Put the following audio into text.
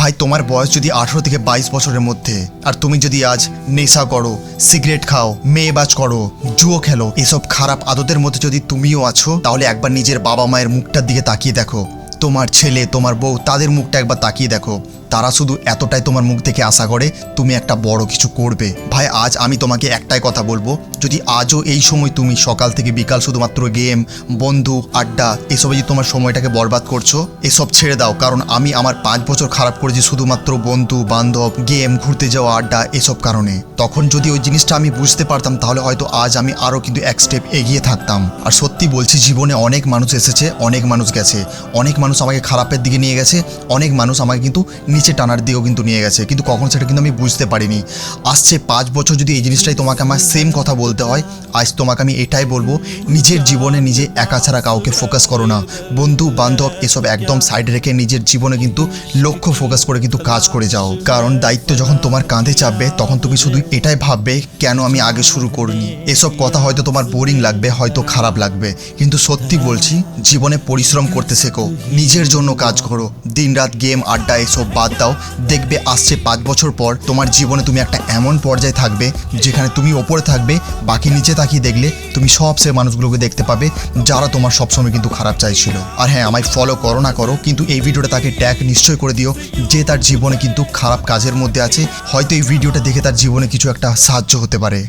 ভাই তোমার বয়স যদি 18 থেকে 22 বছরের মধ্যে, আর তুমি যদি আজ নেশা করো, সিগারেট খাও, মেয়েবাজ করো, জুয়ো খেলো, এসব খারাপ আদতের মধ্যে যদি তুমিও আছো, তাহলে একবার নিজের বাবা মায়ের মুখটার দিকে তাকিয়ে দেখো। তোমার ছেলে, তোমার বউ, তাদের মুখটা একবার তাকিয়ে দেখো। তারা শুধু এতটাই তোমার মুখ থেকে আশা করে তুমি একটা বড় কিছু করবে। ভাই আজ আমি তোমাকে একটাই কথা বলবো, যদি আজও এই সময় তুমি সকাল থেকে বিকাল শুধুমাত্র গেম, বন্ধু, আড্ডা এসবে যদি তোমার সময়টাকে বরবাদ করছো, এসব ছেড়ে দাও। কারণ আমি আমার 5 বছর খারাপ করেছি শুধুমাত্র বন্ধু বান্ধব, গেম, ঘুরতে যাওয়া, আড্ডা এসব কারণে। তখন যদি ওই জিনিসটা আমি বুঝতে পারতাম, তাহলে হয়তো আজ আমি আরও কিন্তু এক স্টেপ এগিয়ে থাকতাম। আর সত্যি বলছি, জীবনে অনেক মানুষ এসেছে, অনেক মানুষ গেছে, অনেক মানুষ আমাকে খারাপের দিকে নিয়ে গেছে, অনেক মানুষ আমাকে কিন্তু নিচে টানার দিকেও কিন্তু নিয়ে গেছে, কিন্তু কখন সেটা কিন্তু আমি বুঝতে পারিনি। আসছে 5 বছর যদি এই জিনিসটাই তোমাকে আমার সেম কথা বলতে হয়, আজ তোমাকে আমি এটাই বলবো, নিজের জীবনে নিজে একা ছাড়া কাউকে ফোকাস করো না। বন্ধু বান্ধব এসব একদম সাইডে রেখে নিজের জীবনে কিন্তু লক্ষ্য ফোকাস করে কিন্তু কাজ করে যাও। কারণ দায়িত্ব যখন তোমার কাঁধে চাপবে, তখন তুমি শুধু এটাই ভাববে, কেন আমি আগে শুরু করিনি। এসব কথা হয়তো তোমার বোরিং লাগবে, হয়তো খারাপ লাগবে, কিন্তু সত্যি বলছি, জীবনে পরিশ্রম করতে শেখো, নিজের জন্য কাজ করো, দিনরাত গেম আড্ডা এসব বাদ দাও। দেখবে আসছে 5 বছর পর তোমার জীবনে তুমি একটা এমন পর্যায়ে থাকবে যেখানে তুমি ওপরে থাকবে, বাকি নিচে তাকিয়ে দেখলে তুমি সব সে মানুষগুলোকে দেখতে পাবে যারা তোমার সবসময় কিন্তু খারাপ চাইছিল। আর হ্যাঁ, আমায় ফলো করো না করো, কিন্তু এই ভিডিওটা তাকে ট্যাগ নিশ্চয় করে দিও, যে তার জীবনে কিন্তু খারাপ কাজের মধ্যে আছে, হয়তো এই ভিডিওটা দেখে তার জীবনে কিছু একটা সাহায্য হতে পারে।